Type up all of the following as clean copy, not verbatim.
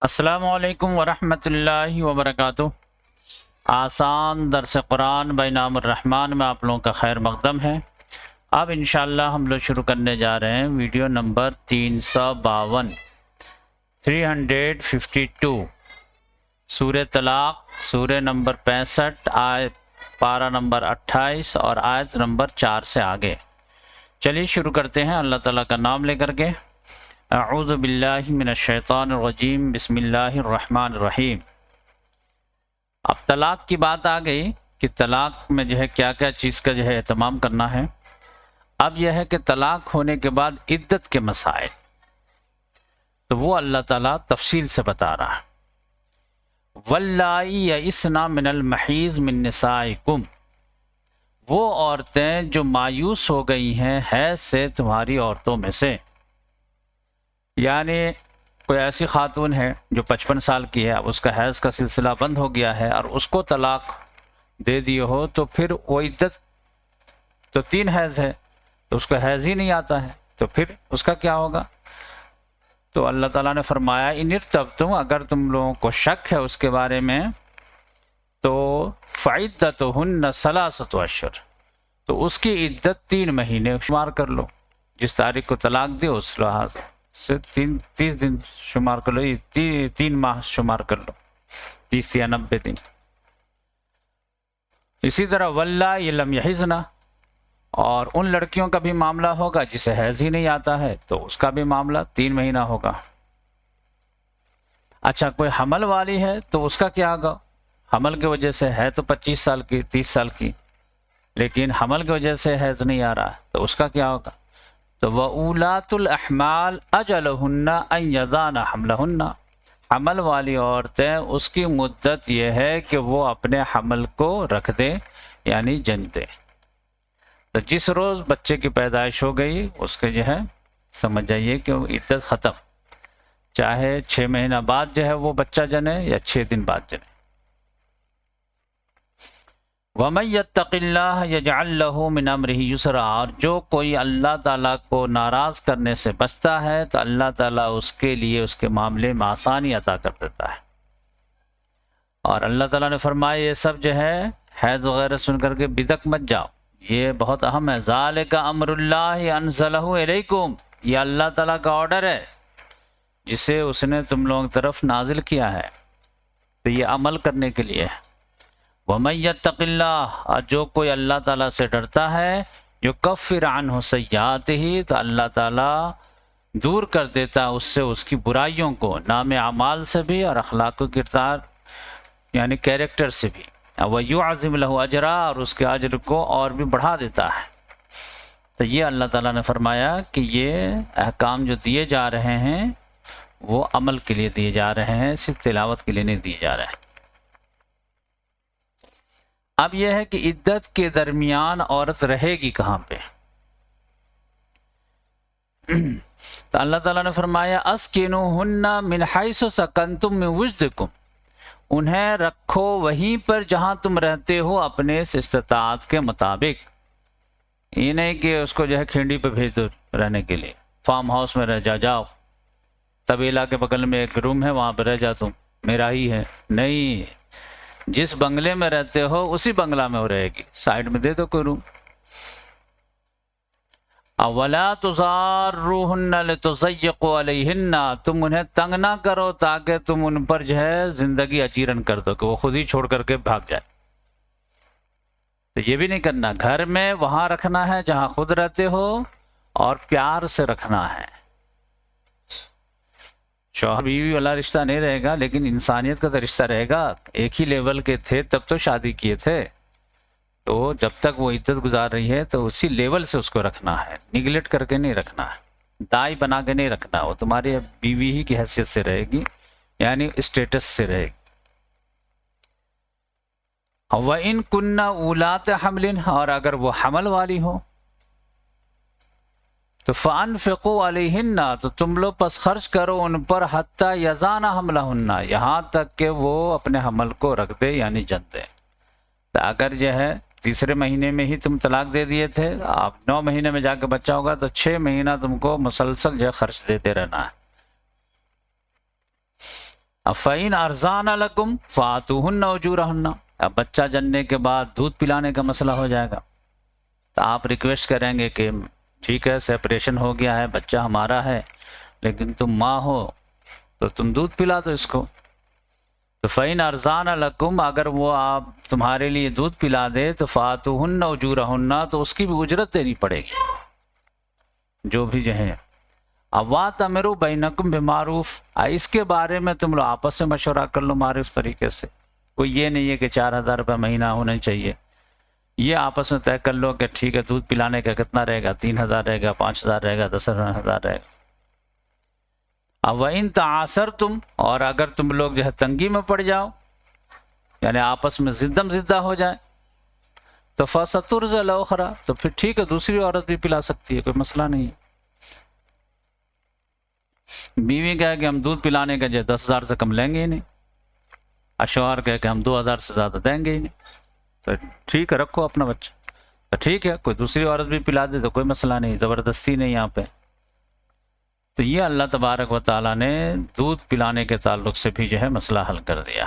السلام علیکم ورحمۃ اللہ وبرکاتہ۔ آسان درس قرآن بینام الرحمن میں آپ لوگوں کا خیر مقدم ہے۔ اب انشاءاللہ ہم لوگ شروع کرنے جا رہے ہیں ویڈیو نمبر 352 سورہ طلاق، سورہ نمبر 65، آیت پارہ نمبر 28 اور آیت نمبر 4 سے آگے۔ چلیے شروع کرتے ہیں اللہ تعالیٰ کا نام لے کر کے۔ اعوذ باللہ من الشیطان الرجیم، بسم اللہ الرحمن الرحیم۔ اب طلاق کی بات آ گئی کہ طلاق میں جو ہے کیا کیا چیز کا جو ہے اہتمام کرنا ہے۔ اب یہ ہے کہ طلاق ہونے کے بعد عدت کے مسائل، تو وہ اللہ تعالیٰ تفصیل سے بتا رہا ہے۔ واللائی یئسن من المحیض من نسائکم، وہ عورتیں جو مایوس ہو گئی ہیں حیض سے تمہاری عورتوں میں سے، یعنی کوئی ایسی خاتون ہے جو 55 سال کی ہے، اب اس کا حیض کا سلسلہ بند ہو گیا ہے اور اس کو طلاق دے دیے ہو، تو پھر وہ عدت تو 3 حیض ہے، تو اس کا حیض ہی نہیں آتا ہے، تو پھر اس کا کیا ہوگا؟ تو اللہ تعالیٰ نے فرمایا ان ارتبتم، اگر تم لوگوں کو شک ہے اس کے بارے میں، تو فعدتہن ثلاثۃ اشہر، تو اس کی عدت 3 مہینے شمار کر لو۔ جس تاریخ کو طلاق دی اس لحاظ سے 30 دن شمار کر لو، 3 ماہ شمار کر لو، 30 یا 90 دن۔ اسی طرح واللائی لم یحضن، اور ان لڑکیوں کا بھی معاملہ ہوگا جسے حیض ہی نہیں آتا ہے، تو اس کا بھی معاملہ 3 مہینہ ہوگا۔ اچھا، کوئی حمل والی ہے تو اس کا کیا ہوگا؟ حمل کی وجہ سے ہے تو 25 سال کی، 30 سال کی، لیکن حمل کی وجہ سے حیض نہیں آ رہا، تو اس کا کیا ہوگا؟ تو وَأُولَاتُ الْأَحْمَالِ أَجَلُهُنَّ أَن يَضَعْنَ حَمْلَهُنَّ، حمل والی عورتیں اس کی مدت یہ ہے کہ وہ اپنے حمل کو رکھ دے، یعنی جن دے۔ تو جس روز بچے کی پیدائش ہو گئی اس کے جو ہے سمجھ جائیے کہ وہ عدت ختم، چاہے 6 مہینہ بعد جو ہے وہ بچہ جنے یا 6 دن بعد جنے۔ وَمَن يَتَّقِ اللَّهَ يَجْعَل لَّهُ مِنْ أَمْرِهِ يُسْرًا، اور جو کوئی اللہ تعالیٰ کو ناراض کرنے سے بچتا ہے تو اللہ تعالیٰ اس کے لیے اس کے معاملے میں آسانی عطا کر دیتا ہے۔ اور اللہ تعالیٰ نے فرمایا یہ سب جو ہے حیض وغیرہ سن کر کے بدک مت جاؤ، یہ بہت اہم ہے۔ ذَلِكَ أَمْرُ اللَّهِ أَنزَلَهُ إِلَيْكُمْ، یہ اللہ تعالیٰ کا آرڈر ہے جسے اس نے تم لوگوں کی طرف نازل کیا ہے، تو یہ عمل کرنے کے لیے ہے۔ وَمَن يَتَّقِ اللَّهَ، اور جو کوئی اللہ تعالیٰ سے ڈرتا ہے، يُكَفِّرْ عَنْهُ سَيِّئَاتِهِ، تو اللہ تعالیٰ دور کر دیتا اس سے اس کی برائیوں کو، نام اعمال سے بھی اور اخلاق و کردار یعنی کیریکٹر سے بھی۔ وَيُعْظِمْ لَهُ أَجْرًا، اور اس کے اجر کو اور بھی بڑھا دیتا ہے۔ تو یہ اللہ تعالیٰ نے فرمایا کہ یہ احکام جو دیے جا رہے ہیں وہ عمل کے لیے دیے جا رہے ہیں، صرف تلاوت کے لیے نہیں دیے جا رہے ہیں۔ اب یہ ہے کہ عدت کے درمیان عورت رہے گی کہاں پہ؟ تو اللہ تعالیٰ نے فرمایا اسکنوہن من حیث سکنتم من وجدکم، انہیں رکھو وہیں پر جہاں تم رہتے ہو اپنے استطاعت کے مطابق۔ یہ نہیں کہ اس کو جو ہے کھینڈی پہ بھیج دو رہنے کے لیے، فارم ہاؤس میں رہ جاؤ، طویلہ کے بغل میں ایک روم ہے وہاں پہ رہ جا، تم میرا ہی ہے، نہیں، جس بنگلے میں رہتے ہو اسی بنگلہ میں وہ رہے گی، سائڈ میں دے دو کوئی روم۔ وَلَا تُضَارُّوهُنَّ لِتُضَيِّقُوا عَلَيْهِنَّ، تم انہیں تنگ نہ کرو تاکہ تم ان پر جو ہے زندگی اچیرن کر دو کہ وہ خود ہی چھوڑ کر کے بھاگ جائے۔ تو یہ بھی نہیں کرنا، گھر میں وہاں رکھنا ہے جہاں خود رہتے ہو اور پیار سے رکھنا ہے۔ شوہر بیوی والا رشتہ نہیں رہے گا، لیکن انسانیت کا تو رشتہ رہے گا۔ ایک ہی لیول کے تھے تب تو شادی کیے تھے، تو جب تک وہ عدت گزار رہی ہے تو اسی لیول سے اس کو رکھنا ہے، نگلیکٹ کر کے نہیں رکھنا ہے، دائی بنا کے نہیں رکھنا، وہ تمہاری بیوی ہی کی حیثیت سے رہے گی، یعنی اسٹیٹس سے رہے گی۔ وَإِن كُنَّ أُولَاتَ حَمْلٍ، اور اگر وہ حمل والی ہو تو فَأَنفِقُوا عَلَيْهِنَّ، تو تم لوگ پس خرچ کرو ان پر حَتَّى يَضَعْنَ حَمْلَهُنَّ، یہاں تک کہ وہ اپنے حمل کو رکھ دے یعنی جن دے۔ تو اگر جو ہے 3 مہینے میں ہی تم طلاق دے دیے تھے، آپ 9 مہینے میں جا کے بچہ ہوگا تو 6 مہینہ تم کو مسلسل جو ہے خرچ دیتے رہنا ہے۔ فَإِنْ أَرْضَعْنَ لَكُمْ فَآتُوهُنَّ أُجُورَهُنَّ، اب بچہ جننے کے بعد دودھ پلانے کا مسئلہ ہو جائے گا، تو آپ ریکویسٹ کریں گے کہ ٹھیک ہے سیپریشن ہو گیا ہے، بچہ ہمارا ہے، لیکن تم ماں ہو تو تم دودھ پلا دو اس کو۔ تو فَإِنْ أَرْضَعْنَ لَكُمْ، اگر وہ آپ تمہارے لیے دودھ پلا دے تو فَآتُوهُنَّ أُجُورَهُنَّ، تو اس کی بھی اجرت دینی پڑے گی جو بھی جو ہے۔ اب وَأْتَمِرُوا بَيْنَكُمْ بِمَعْرُوفٍ، اس کے بارے میں تم لوگ آپس میں مشورہ کر لو معروف طریقے سے، کوئی یہ نہیں ہے کہ 4,000 روپے مہینہ ہونا چاہیے، یہ آپس میں طے کر لو کہ ٹھیک ہے دودھ پلانے کا کتنا رہے گا، 3,000 رہے گا، 5,000 رہے گا، 10,000 رہے گا۔ اب وَإِن تَعَاثَرْتُمْ، اور اگر تم لوگ جو ہے تنگی میں پڑ جاؤ، یعنی آپس میں زدم زدہ ہو جائے، تو فَسَتُرْضَعُ لَهُ أُخْرَىٰ، تو پھر ٹھیک ہے دوسری عورت بھی پلا سکتی ہے، کوئی مسئلہ نہیں ہے۔ بیوی کہے کہ ہم دودھ پلانے کا جو 10,000 سے کم لیں گے ہی نہیں، اور شوہر کہے کہ ہم 2,000 سے زیادہ دیں گے ہی نہیں، تو ٹھیک ہے رکھو اپنا بچہ، تو ٹھیک ہے کوئی دوسری عورت بھی پلا دے تو کوئی مسئلہ نہیں، زبردستی نہیں یہاں پہ۔ تو یہ اللہ تبارک و تعالیٰ نے دودھ پلانے کے تعلق سے بھی جو ہے مسئلہ حل کر دیا۔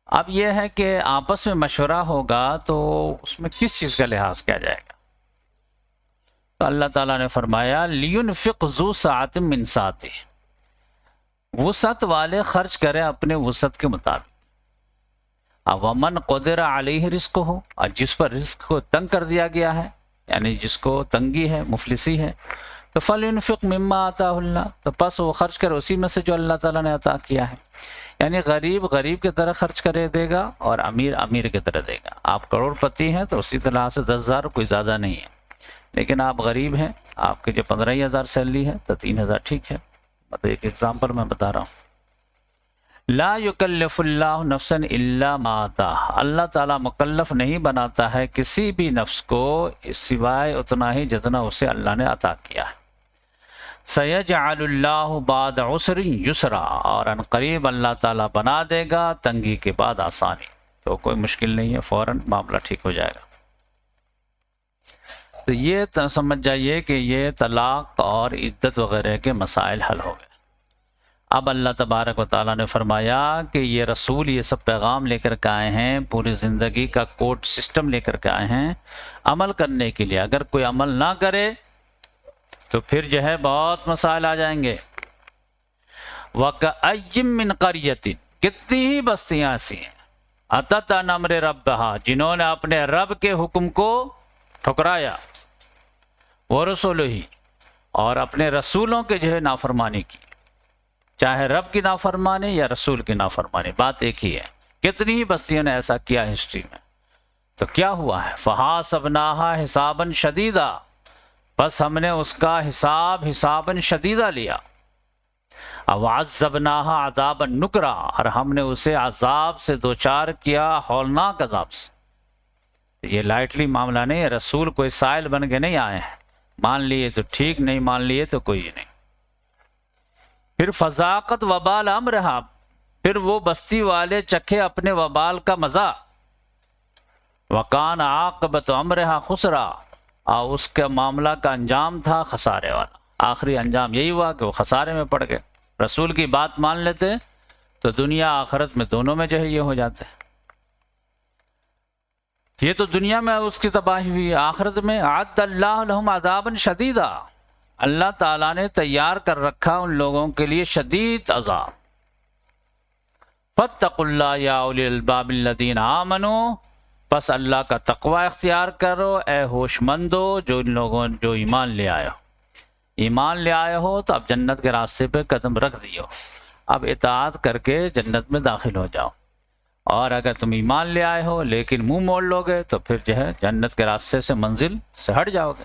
اب یہ ہے کہ آپس میں مشورہ ہوگا تو اس میں کس چیز کا لحاظ کیا جائے گا؟ تو اللہ تعالیٰ نے فرمایا لِيُنْفِقْ ذُو سَعَةٍ مِّن سَعَتِهِ، وسعت والے خرچ کرے اپنے وسعت کے مطابق۔ وَمَنْ قُدِرَ عَلَيْهِ رِزْقُهُ، اور جس پر رزق کو تنگ کر دیا گیا ہے، یعنی جس کو تنگی ہے، مفلسی ہے، تو فَلْيُنْفِقْ مِمَّا آتَاهُ اللَّهُ، تو پس وہ خرچ کرے اسی میں سے جو اللہ تعالیٰ نے عطا کیا ہے۔ یعنی غریب غریب کی طرح خرچ کرے دے گا، اور امیر امیر کی طرح دے گا۔ آپ کروڑ پتی ہیں تو اسی طرح سے 10,000 کوئی زیادہ نہیں ہے، لیکن آپ غریب ہیں، آپ کے جو 15,000 سیلری ہے تو 3,000 ٹھیک ہے، مطلب ایک ایگزامپل میں بتا رہا ہوں۔ لا یکلف اللہ نفسا الا ما آتاہا، اللہ تعالیٰ مکلف نہیں بناتا ہے کسی بھی نفس کو سوائے اتنا ہی جتنا اسے اللہ نے عطا کیا ہے۔ سیجعل اللہ بعد عسر یسرا، اور ان قریب اللہ تعالیٰ بنا دے گا تنگی کے بعد آسانی، تو کوئی مشکل نہیں ہے، فوراً معاملہ ٹھیک ہو جائے گا۔ تو یہ سمجھ جائیے کہ یہ طلاق اور عدت وغیرہ کے مسائل حل ہو گئے۔ اب اللہ تبارک و تعالیٰ نے فرمایا کہ یہ رسول یہ سب پیغام لے کر کے آئے ہیں، پوری زندگی کا کوڈ سسٹم لے کر کے آئے ہیں عمل کرنے کے لیے۔ اگر کوئی عمل نہ کرے تو پھر جو ہے بہت مسائل آ جائیں گے۔ وَكَأَيٍّ مِّن قَرْيَةٍ، کتنی ہی بستیاں ایسی ہیں، أَتَتْ عَنْ أَمْرِ رَبِّهَا، جنہوں نے اپنے رب کے حکم کو ٹھکرایا، وَرُسُلِهِ، اور اپنے رسولوں کے جو ہے نافرمانی کی، چاہے رب کی نافرمانی یا رسول کی نافرمانی، بات ایک ہی ہے۔ کتنی ہی بستیوں نے ایسا کیا ہسٹری میں، تو کیا ہوا ہے؟ فَحَاسَبْنَاهَا حِسَابًا شَدِيدًا، بس ہم نے اس کا حساب حساباً شدیدہ لیا۔ وَعَذَّبْنَاهَا عَذَابًا نُكْرًا، اور ہم نے اسے عذاب سے دوچار کیا، ہولناک عذاب سے۔ یہ لائٹلی معاملہ نہیں ہے، رسول کوئی سائل بن کے نہیں آئے ہیں، مان لیے تو ٹھیک، نہیں مان لیے تو کوئی نہیں۔ پھر فذاقت وبال امرہا، پھر وہ بستی والے چکھے اپنے وبال کا مزہ۔ وکان عاقبت امرہا خسرا، اور اس کے معاملہ کا انجام تھا خسارے والا، آخری انجام یہی ہوا کہ وہ خسارے میں پڑ گئے۔ رسول کی بات مان لیتے تو دنیا آخرت میں دونوں میں جو ہے یہ ہو جاتے۔ یہ تو دنیا میں اس کی تباہی ہوئی، آخرت میں اعد اللہ لہم عذابا شدیدا، اللہ تعالیٰ نے تیار کر رکھا ان لوگوں کے لیے شدید عذاب۔ فاتقوا اللہ یا اولی الالباب الذین آمنوا، پس اللہ کا تقوی اختیار کرو اے ہوش مندو جو ان لوگوں جو ایمان لے آئے ہو۔ ایمان لے آئے ہو تو اب جنت کے راستے پہ قدم رکھ دیو، اب اطاعت کر کے جنت میں داخل ہو جاؤ۔ اور اگر تم ایمان لے آئے ہو لیکن منہ موڑ لو گے تو پھر جو ہے جنت کے راستے سے منزل سے ہٹ جاؤ گے۔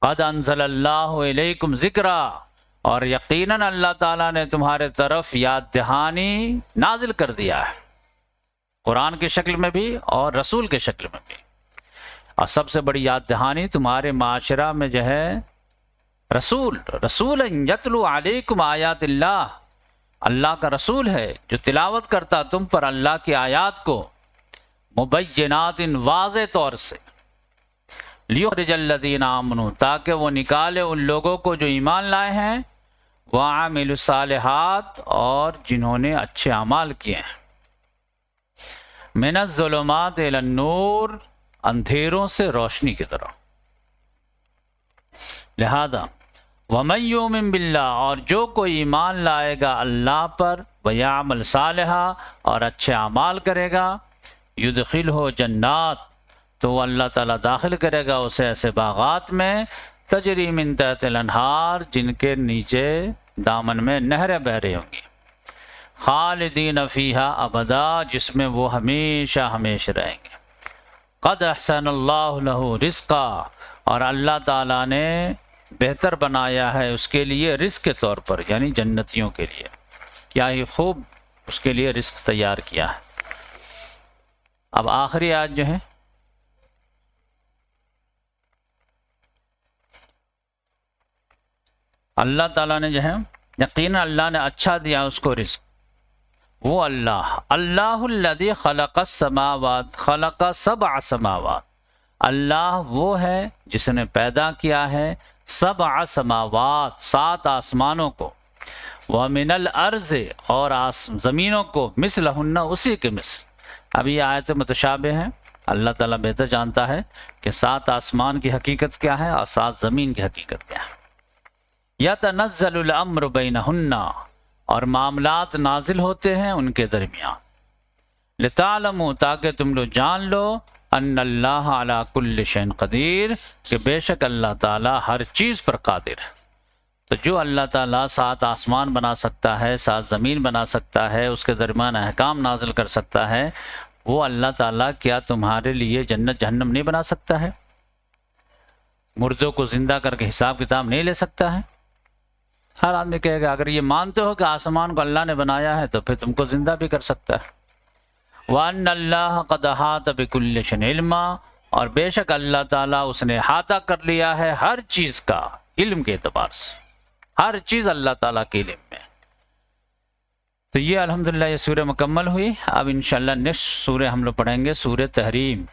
قد انزل اللہ الیکم ذکرا، اور یقیناً اللہ تعالیٰ نے تمہارے طرف یاد دہانی نازل کر دیا ہے، قرآن کی شکل میں بھی اور رسول کی شکل میں بھی۔ اور سب سے بڑی یاد دہانی تمہارے معاشرہ میں جو ہے رسول یتلو علیکم آیات اللہ، اللہ کا رسول ہے جو تلاوت کرتا تم پر اللہ کی آیات کو، مبینات واضح طور سے، لیخرج الذین آمنوا، تاکہ وہ نکالے ان لوگوں کو جو ایمان لائے ہیں، وعاملوا الصالحات، اور جنہوں نے اچھے اعمال کیے ہیں، من الظلمات الی النور، اندھیروں سے روشنی کی طرف۔ لہذا ومن یؤمن باللہ، اور جو کوئی ایمان لائے گا اللہ پر، ویعمل صالحا، اور اچھے اعمال کرے گا، یدخلہ جنات، تو وہ اللہ تعالیٰ داخل کرے گا اسے ایسے باغات میں، تجری من تحت الانہار، جن کے نیچے دامن میں نہریں بہہ رہی ہوں گی، خالدین فیہا ابدا، جس میں وہ ہمیشہ ہمیشہ رہیں گے۔ قد احسن اللہ لہ رزقا، اور اللہ تعالیٰ نے بہتر بنایا ہے اس کے لیے رزق کے طور پر، یعنی جنتیوں کے لیے، کیا ہی خوب اس کے لیے رزق تیار کیا ہے۔ اب آخری آیت جو ہے، اللہ تعالیٰ نے جو ہے، یقینا اللہ نے اچھا دیا اس کو رزق، وہ اللہ الذی خلق السماوات، خلق سبع سماوات، اللہ وہ ہے جس نے پیدا کیا ہے سبع سماوات، 7 آسمانوں کو، ومن الارض، اور زمینوں کو، مثلہن، اسی کے مثل۔ اب یہ آیت متشابہ ہیں، اللہ تعالیٰ بہتر جانتا ہے کہ 7 آسمان کی حقیقت کیا ہے اور 7 زمین کی حقیقت کیا ہے۔ یتنزل الامر بینہن، اور معاملات نازل ہوتے ہیں ان کے درمیان، لتعلموا، تاکہ تم لوگ جان لو، ان اللہ علی کل شیء قدیر، کہ بے شک اللہ تعالیٰ ہر چیز پر قادر ہے۔ تو جو اللہ تعالیٰ 7 آسمان بنا سکتا ہے، 7 زمین بنا سکتا ہے، اس کے درمیان احکام نازل کر سکتا ہے، وہ اللہ تعالیٰ کیا تمہارے لیے جنت جہنم نہیں بنا سکتا ہے؟ مردوں کو زندہ کر کے حساب کتاب نہیں لے سکتا ہے؟ ہر آدمی کہے گا اگر یہ مانتے ہو کہ آسمان کو اللہ نے بنایا ہے تو پھر تم کو زندہ بھی کر سکتا ہے۔ وَأَنَّ اللَّهَ قَدْ أَحَاطَ بِكُلِّ شَيْءٍ عِلْمًا، اور بے شک اللہ تعالیٰ اس نے احاطہ کر لیا ہے ہر چیز کا، علم کے اعتبار سے، ہر چیز اللہ تعالیٰ کے علم میں۔ تو یہ الحمدللہ یہ سورہ مکمل ہوئی۔ اب انشاءاللہ نیکسٹ سورہ ہم لوگ پڑھیں گے سورہ تحریم۔